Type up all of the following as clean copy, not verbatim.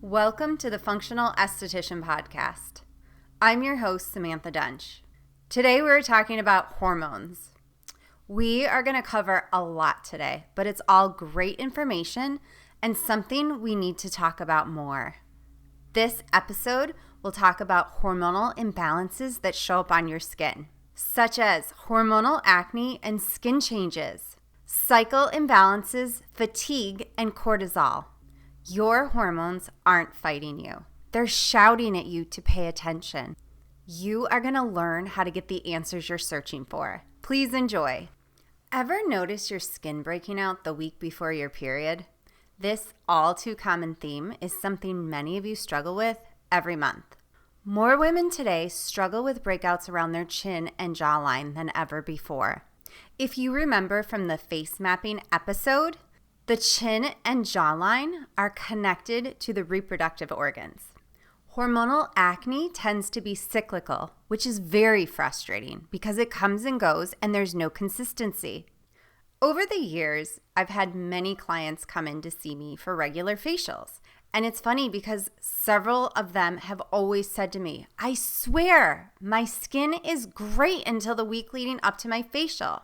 Welcome to the Functional Esthetician Podcast. I'm your host, Samantha Dunch. Today we're talking about hormones. We are going to cover a lot today, but it's all great information and something we need to talk about more. This episode will talk about hormonal imbalances that show up on your skin, such as hormonal acne and skin changes, cycle imbalances, fatigue, and cortisol. Your hormones aren't fighting you. They're shouting at you to pay attention. You are going to learn how to get the answers you're searching for. Please enjoy. Ever notice your skin breaking out the week before your period? This all too common theme is something many of you struggle with every month. More women today struggle with breakouts around their chin and jawline than ever before. If you remember from the face mapping episode, the chin and jawline are connected to the reproductive organs. Hormonal acne tends to be cyclical, which is very frustrating because it comes and goes and there's no consistency. Over the years, I've had many clients come in to see me for regular facials. And it's funny because several of them have always said to me, I swear my skin is great until the week leading up to my facial.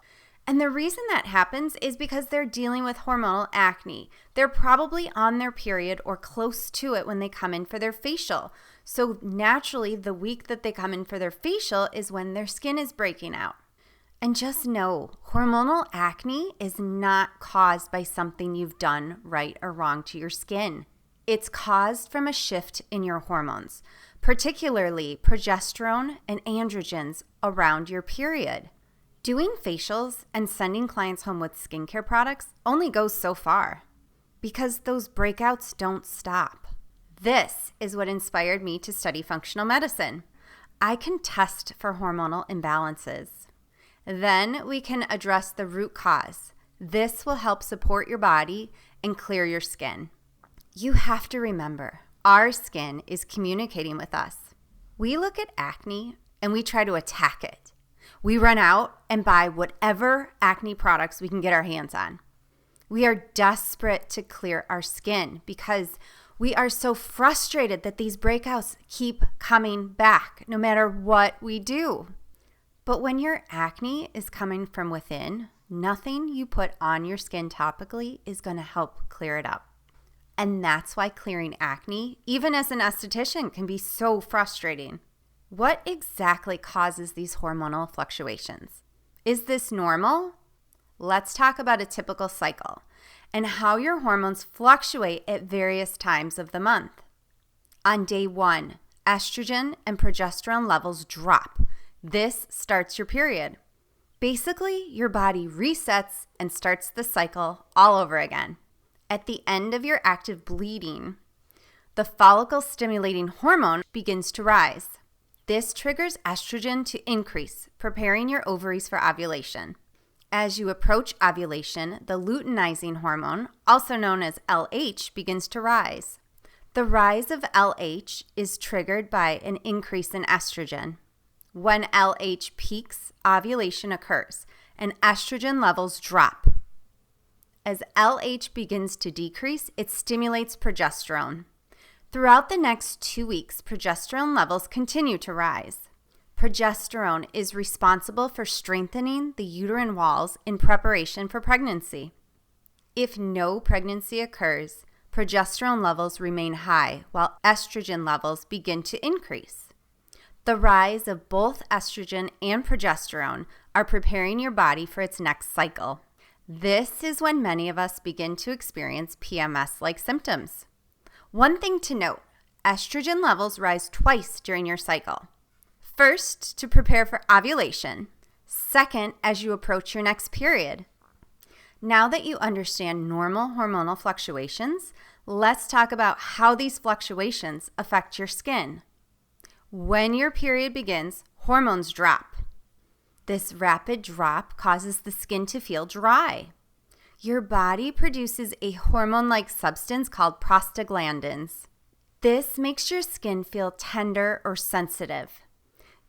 And the reason that happens is because they're dealing with hormonal acne. They're probably on their period or close to it when they come in for their facial. So naturally, the week that they come in for their facial is when their skin is breaking out. And just know, hormonal acne is not caused by something you've done right or wrong to your skin. It's caused from a shift in your hormones, particularly progesterone and androgens around your period. Doing facials and sending clients home with skincare products only goes so far because those breakouts don't stop. This is what inspired me to study functional medicine. I can test for hormonal imbalances. Then we can address the root cause. This will help support your body and clear your skin. You have to remember, our skin is communicating with us. We look at acne and we try to attack it. We run out and buy whatever acne products we can get our hands on. We are desperate to clear our skin because we are so frustrated that these breakouts keep coming back no matter what we do. But when your acne is coming from within, nothing you put on your skin topically is going to help clear it up. And that's why clearing acne, even as an esthetician, can be so frustrating. What exactly causes these hormonal fluctuations? Is this normal? Let's talk about a typical cycle and how your hormones fluctuate at various times of the month. On day 1, estrogen and progesterone levels drop. This starts your period. Basically, your body resets and starts the cycle all over again. At the end of your active bleeding, the follicle-stimulating hormone begins to rise. This triggers estrogen to increase, preparing your ovaries for ovulation. As you approach ovulation, the luteinizing hormone, also known as LH, begins to rise. The rise of LH is triggered by an increase in estrogen. When LH peaks, ovulation occurs, and estrogen levels drop. As LH begins to decrease, it stimulates progesterone. Throughout the next 2 weeks, progesterone levels continue to rise. Progesterone is responsible for strengthening the uterine walls in preparation for pregnancy. If no pregnancy occurs, progesterone levels remain high while estrogen levels begin to increase. The rise of both estrogen and progesterone are preparing your body for its next cycle. This is when many of us begin to experience PMS-like symptoms. One thing to note, estrogen levels rise twice during your cycle. First, to prepare for ovulation. Second, as you approach your next period. Now that you understand normal hormonal fluctuations, let's talk about how these fluctuations affect your skin. When your period begins, hormones drop. This rapid drop causes the skin to feel dry. Your body produces a hormone-like substance called prostaglandins. This makes your skin feel tender or sensitive.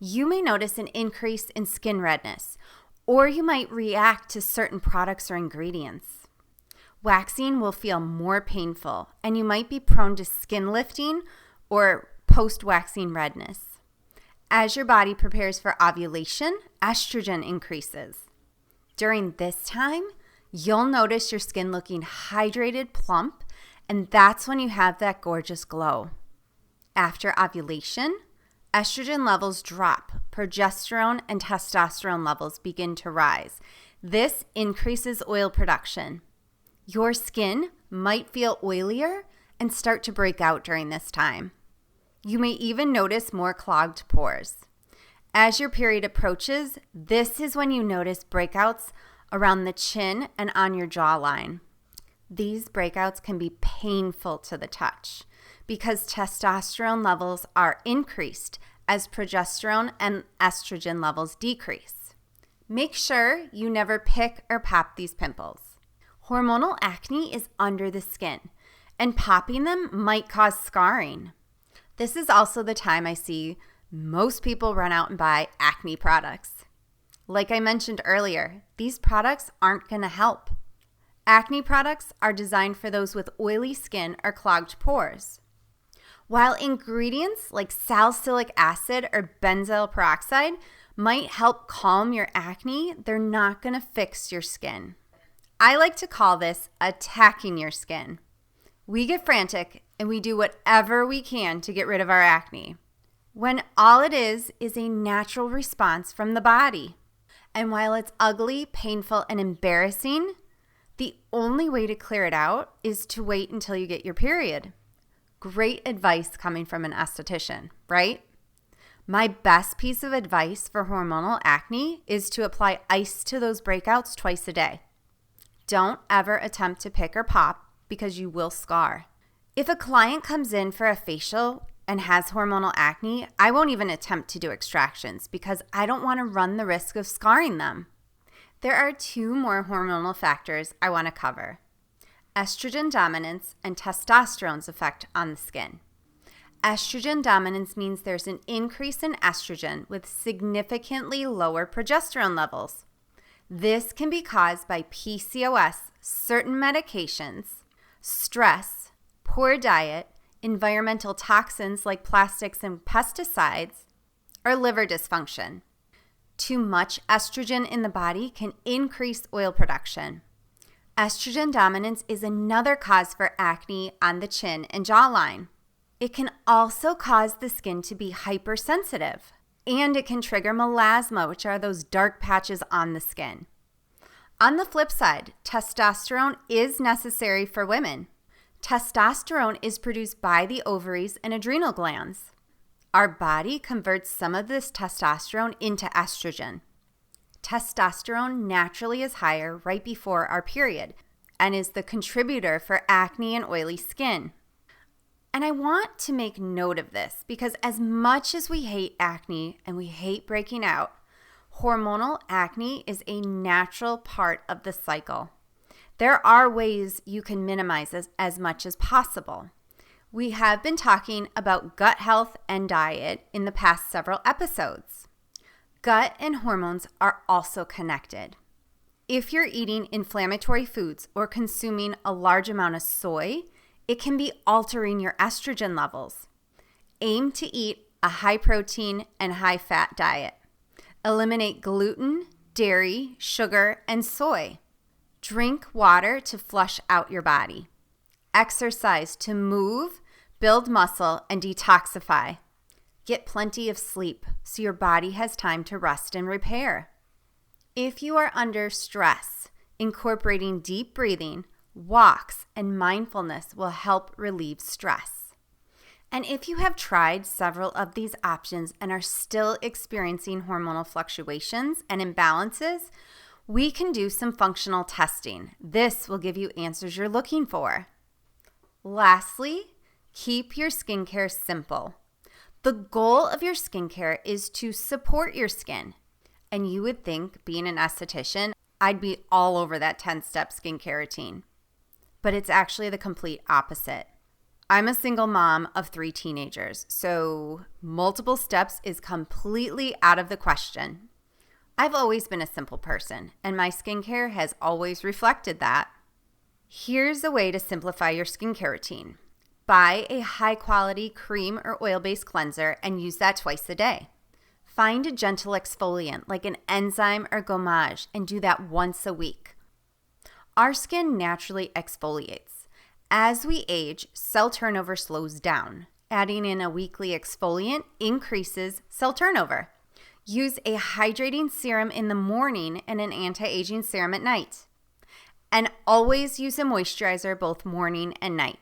You may notice an increase in skin redness, or you might react to certain products or ingredients. waxing will feel more painful, and you might be prone to skin lifting or post-waxing redness. As your body prepares for ovulation, estrogen increases. During this time, you'll notice your skin looking hydrated, plump, and that's when you have that gorgeous glow. After ovulation, estrogen levels drop, progesterone and testosterone levels begin to rise. This increases oil production. Your skin might feel oilier and start to break out during this time. You may even notice more clogged pores. As your period approaches, this is when you notice breakouts around the chin and on your jawline. These breakouts can be painful to the touch because testosterone levels are increased as progesterone and estrogen levels decrease. Make sure you never pick or pop these pimples. Hormonal acne is under the skin, and popping them might cause scarring. This is also the time I see most people run out and buy acne products. Like I mentioned earlier, these products aren't going to help. Acne products are designed for those with oily skin or clogged pores. While ingredients like salicylic acid or benzoyl peroxide might help calm your acne, they're not going to fix your skin. I like to call this attacking your skin. We get frantic and we do whatever we can to get rid of our acne, when all it is a natural response from the body. And while it's ugly, painful, and embarrassing, the only way to clear it out is to wait until you get your period. Great advice coming from an esthetician, right? My best piece of advice for hormonal acne is to apply ice to those breakouts twice a day. Don't ever attempt to pick or pop because you will scar. If a client comes in for a facial and has hormonal acne, I won't even attempt to do extractions because I don't want to run the risk of scarring them. There are two more hormonal factors I want to cover: estrogen dominance and testosterone's effect on the skin. Estrogen dominance means there's an increase in estrogen with significantly lower progesterone levels. This can be caused by PCOS, certain medications, stress, poor diet, environmental toxins like plastics and pesticides, or liver dysfunction. Too much estrogen in the body can increase oil production. Estrogen dominance is another cause for acne on the chin and jawline. It can also cause the skin to be hypersensitive, and it can trigger melasma, which are those dark patches on the skin. On the flip side, testosterone is necessary for women. Testosterone is produced by the ovaries and adrenal glands. Our body converts some of this testosterone into estrogen. Testosterone naturally is higher right before our period and is the contributor for acne and oily skin. And I want to make note of this because as much as we hate acne and we hate breaking out, hormonal acne is a natural part of the cycle. There are ways you can minimize as much as possible. We have been talking about gut health and diet in the past several episodes. Gut and hormones are also connected. If you're eating inflammatory foods or consuming a large amount of soy, it can be altering your estrogen levels. Aim to eat a high protein and high fat diet. Eliminate gluten, dairy, sugar, and soy. Drink water to flush out your body. Exercise to move, build muscle, and detoxify. Get plenty of sleep so your body has time to rest and repair. If you are under stress, incorporating deep breathing, walks, and mindfulness will help relieve stress. And if you have tried several of these options and are still experiencing hormonal fluctuations and imbalances, we can do some functional testing. This will give you answers you're looking for. Lastly, keep your skincare simple. The goal of your skincare is to support your skin. And you would think, being an esthetician, I'd be all over that 10-step skincare routine. But it's actually the complete opposite. I'm a single mom of 3 teenagers, so multiple steps is completely out of the question. I've always been a simple person, and my skincare has always reflected that. Here's a way to simplify your skincare routine. Buy a high-quality cream or oil-based cleanser and use that twice a day. Find a gentle exfoliant like an enzyme or gommage and do that once a week. Our skin naturally exfoliates. As we age, cell turnover slows down. Adding in a weekly exfoliant increases cell turnover. Use a hydrating serum in the morning and an anti-aging serum at night. And always use a moisturizer both morning and night.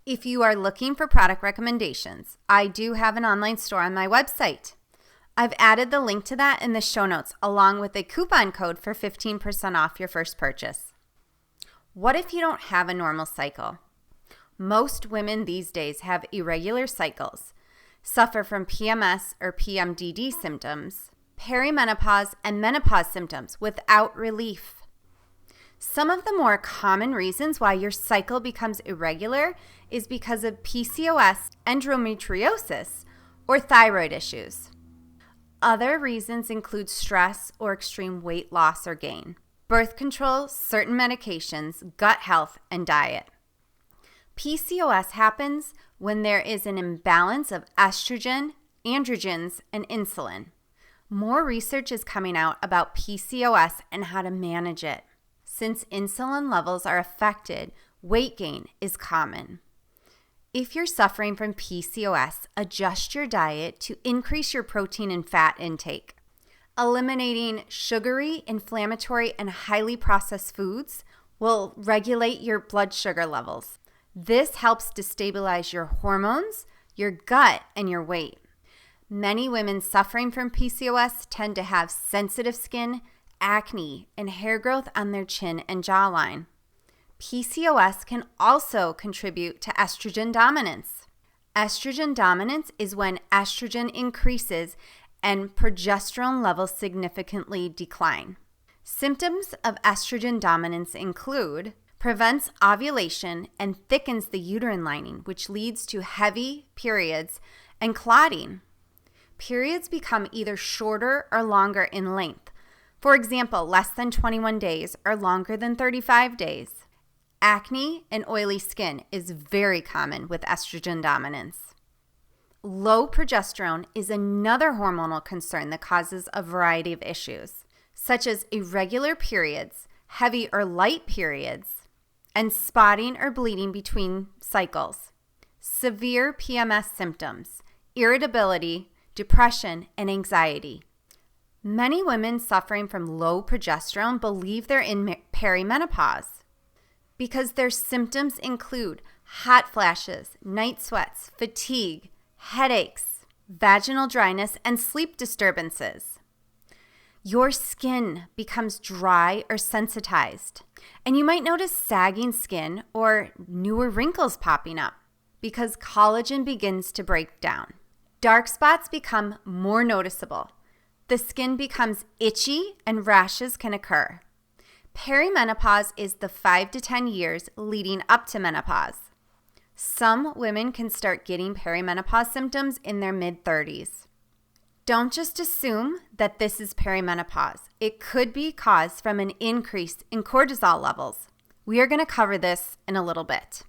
If you are looking for product recommendations, I do have an online store on my website. I've added the link to that in the show notes along with a coupon code for 15% off your first purchase. What if you don't have a normal cycle? Most women these days have irregular cycles, suffer from PMS or PMDD symptoms, perimenopause, and menopause symptoms without relief. Some of the more common reasons why your cycle becomes irregular is because of PCOS, endometriosis, or thyroid issues. Other reasons include stress or extreme weight loss or gain, birth control, certain medications, gut health, and diet. PCOS happens when there is an imbalance of estrogen, androgens, and insulin. More research is coming out about PCOS and how to manage it. Since insulin levels are affected, weight gain is common. If you're suffering from PCOS, adjust your diet to increase your protein and fat intake. Eliminating sugary, inflammatory, and highly processed foods will regulate your blood sugar levels. This helps to stabilize your hormones, your gut, and your weight. Many women suffering from PCOS tend to have sensitive skin, acne, and hair growth on their chin and jawline. PCOS can also contribute to estrogen dominance. Estrogen dominance is when estrogen increases and progesterone levels significantly decline. Symptoms of estrogen dominance include prevents ovulation and thickens the uterine lining, which leads to heavy periods and clotting. Periods become either shorter or longer in length. For example, less than 21 days or longer than 35 days. Acne and oily skin is very common with estrogen dominance. Low progesterone is another hormonal concern that causes a variety of issues, such as irregular periods, heavy or light periods, and spotting or bleeding between cycles, severe PMS symptoms, irritability, depression, and anxiety. Many women suffering from low progesterone believe they're in perimenopause because their symptoms include hot flashes, night sweats, fatigue, headaches, vaginal dryness, and sleep disturbances. Your skin becomes dry or sensitized, and you might notice sagging skin or newer wrinkles popping up because collagen begins to break down. Dark spots become more noticeable. The skin becomes itchy and rashes can occur. Perimenopause is the 5 to 10 years leading up to menopause. Some women can start getting perimenopause symptoms in their mid-30s. Don't just assume that this is perimenopause. It could be caused from an increase in cortisol levels. We are going to cover this in a little bit.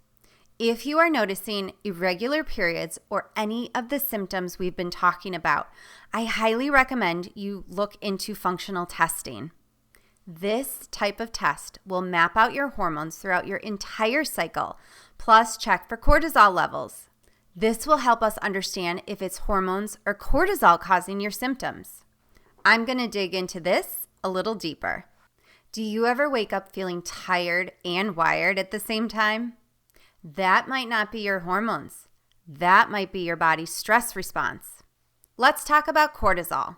If you are noticing irregular periods or any of the symptoms we've been talking about, I highly recommend you look into functional testing. This type of test will map out your hormones throughout your entire cycle, plus check for cortisol levels. This will help us understand if it's hormones or cortisol causing your symptoms. I'm going to dig into this a little deeper. Do you ever wake up feeling tired and wired at the same time? That might not be your hormones. That might be your body's stress response. Let's talk about cortisol.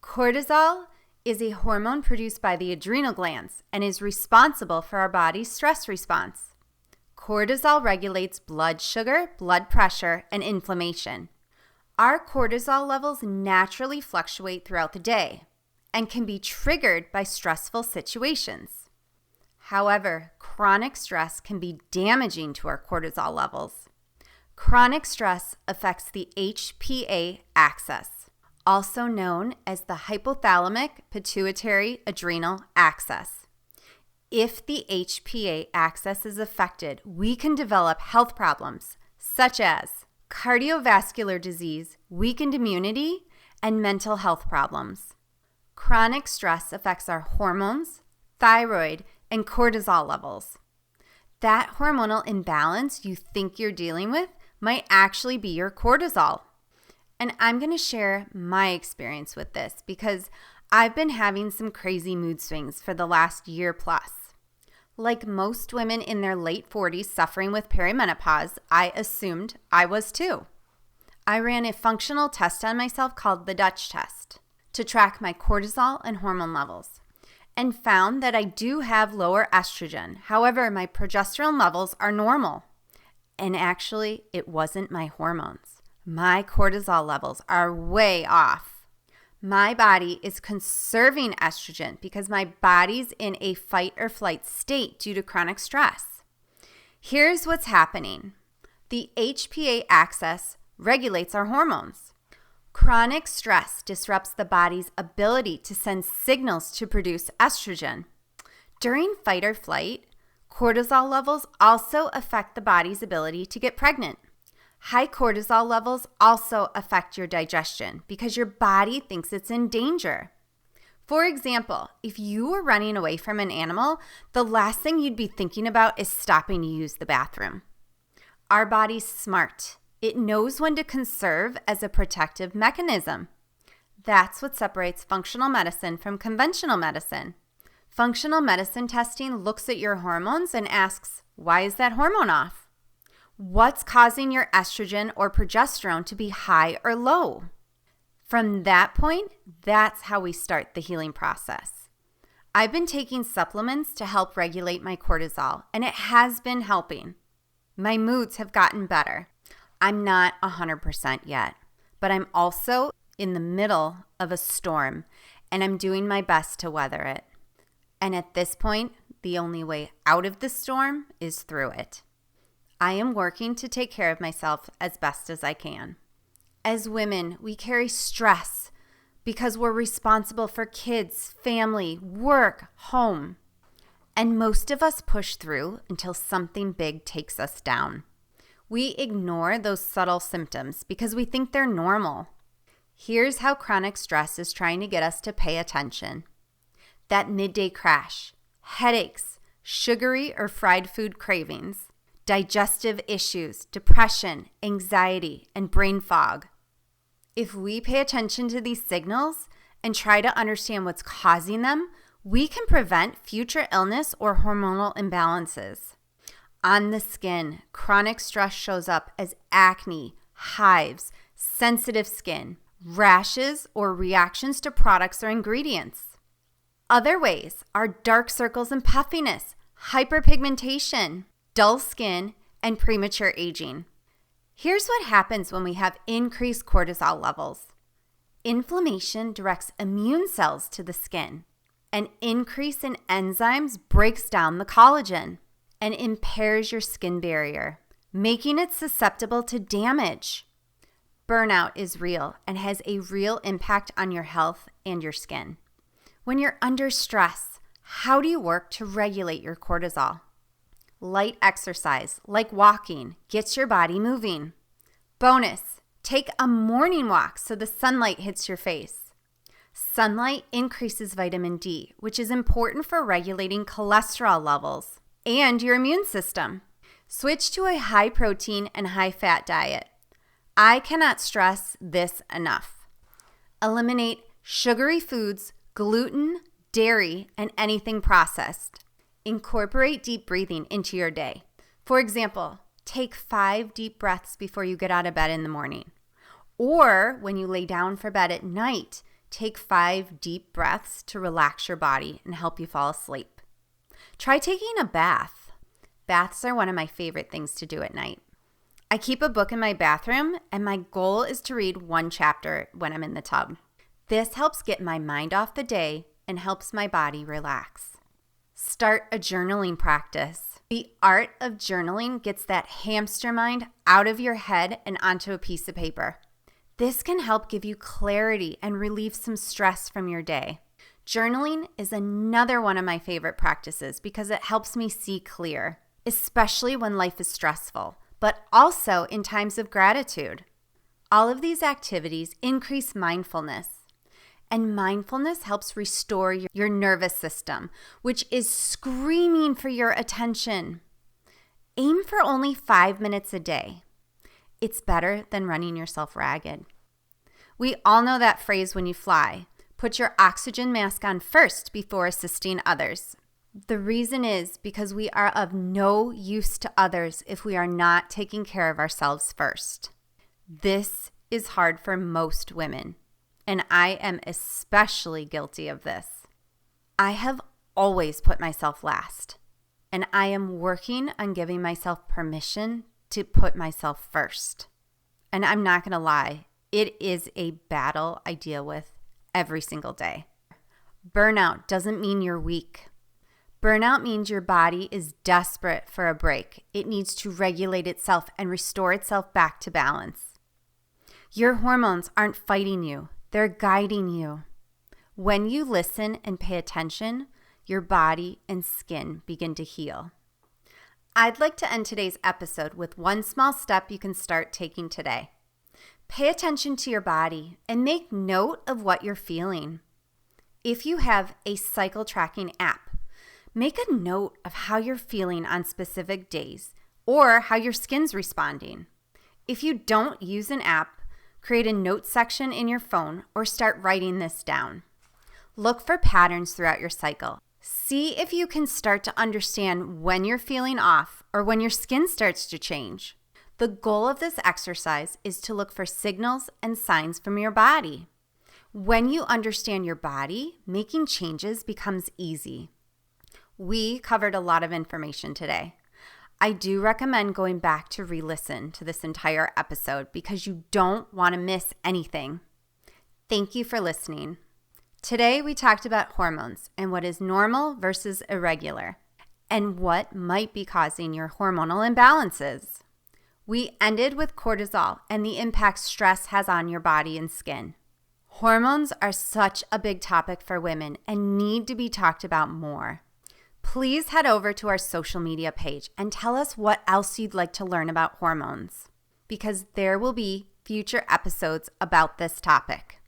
Cortisol is a hormone produced by the adrenal glands and is responsible for our body's stress response. Cortisol regulates blood sugar, blood pressure, and inflammation. Our cortisol levels naturally fluctuate throughout the day and can be triggered by stressful situations. However, chronic stress can be damaging to our cortisol levels. Chronic stress affects the HPA axis, also known as the hypothalamic pituitary adrenal axis. If the HPA axis is affected, we can develop health problems such as cardiovascular disease, weakened immunity, and mental health problems. Chronic stress affects our hormones, thyroid, and cortisol levels. That hormonal imbalance you think you're dealing with might actually be your cortisol. And I'm going to share my experience with this because I've been having some crazy mood swings for the last year plus. Like most women in their late 40s suffering with perimenopause, I assumed I was too. I ran a functional test on myself called the Dutch test to track my cortisol and hormone levels and found that I do have lower estrogen. However, my progesterone levels are normal. And actually, it wasn't my hormones. My cortisol levels are way off. My body is conserving estrogen because my body's in a fight or flight state due to chronic stress. Here's what's happening. The HPA axis regulates our hormones. Chronic stress disrupts the body's ability to send signals to produce estrogen. During fight or flight, cortisol levels also affect the body's ability to get pregnant. High cortisol levels also affect your digestion because your body thinks it's in danger. For example, if you were running away from an animal, the last thing you'd be thinking about is stopping to use the bathroom. Our body's smart. It knows when to conserve as a protective mechanism. That's what separates functional medicine from conventional medicine. Functional medicine testing looks at your hormones and asks, why is that hormone off? What's causing your estrogen or progesterone to be high or low? From that point, that's how we start the healing process. I've been taking supplements to help regulate my cortisol, and it has been helping. My moods have gotten better. I'm not 100% yet, but I'm also in the middle of a storm, and I'm doing my best to weather it. And at this point, the only way out of the storm is through it. I am working to take care of myself as best as I can. As women, we carry stress because we're responsible for kids, family, work, home. And most of us push through until something big takes us down. We ignore those subtle symptoms because we think they're normal. Here's how chronic stress is trying to get us to pay attention. That midday crash, headaches, sugary or fried food cravings, digestive issues, depression, anxiety, and brain fog. If we pay attention to these signals and try to understand what's causing them, we can prevent future illness or hormonal imbalances. On the skin, chronic stress shows up as acne, hives, sensitive skin, rashes, or reactions to products or ingredients. Other ways are dark circles and puffiness, hyperpigmentation, dull skin, and premature aging. Here's what happens when we have increased cortisol levels. Inflammation directs immune cells to the skin. An increase in enzymes breaks down the collagen and impairs your skin barrier, making it susceptible to damage. Burnout is real and has a real impact on your health and your skin. When you're under stress, how do you work to regulate your cortisol? Light exercise, like walking, gets your body moving. Bonus, take a morning walk so the sunlight hits your face. Sunlight increases vitamin D, which is important for regulating cholesterol levels and your immune system. Switch to a high protein and high fat diet. I cannot stress this enough. Eliminate sugary foods, gluten, dairy, and anything processed. Incorporate deep breathing into your day. For example, take 5 deep breaths before you get out of bed in the morning. Or when you lay down for bed at night, take 5 deep breaths to relax your body and help you fall asleep. Try taking a bath. Baths are one of my favorite things to do at night. I keep a book in my bathroom, and my goal is to read 1 chapter when I'm in the tub. This helps get my mind off the day and helps my body relax. Start a journaling practice. The art of journaling gets that hamster mind out of your head and onto a piece of paper. This can help give you clarity and relieve some stress from your day. Journaling is another one of my favorite practices because it helps me see clear, especially when life is stressful, but also in times of gratitude. All of these activities increase mindfulness, and mindfulness helps restore your nervous system, which is screaming for your attention. Aim for only 5 minutes a day. It's better than running yourself ragged. We all know that phrase when you fly. Put your oxygen mask on first before assisting others. The reason is because we are of no use to others if we are not taking care of ourselves first. This is hard for most women, and I am especially guilty of this. I have always put myself last, and I am working on giving myself permission to put myself first. And I'm not going to lie, it is a battle I deal with every single day. Burnout doesn't mean you're weak. Burnout means your body is desperate for a break. It needs to regulate itself and restore itself back to balance. Your hormones aren't fighting you, they're guiding you. When you listen and pay attention, your body and skin begin to heal. I'd like to end today's episode with one small step you can start taking today. Pay attention to your body and make note of what you're feeling. If you have a cycle tracking app, make a note of how you're feeling on specific days or how your skin's responding. If you don't use an app, create a note section in your phone or start writing this down. Look for patterns throughout your cycle. See if you can start to understand when you're feeling off or when your skin starts to change. The goal of this exercise is to look for signals and signs from your body. When you understand your body, making changes becomes easy. We covered a lot of information today. I do recommend going back to re-listen to this entire episode because you don't want to miss anything. Thank you for listening. Today we talked about hormones and what is normal versus irregular and what might be causing your hormonal imbalances. We ended with cortisol and the impact stress has on your body and skin. Hormones are such a big topic for women and need to be talked about more. Please head over to our social media page and tell us what else you'd like to learn about hormones, because there will be future episodes about this topic.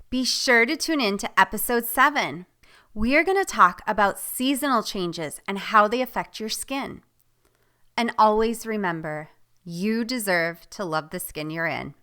Be sure to tune in to episode 7. We are going to talk about seasonal changes and how they affect your skin. And always remember, you deserve to love the skin you're in.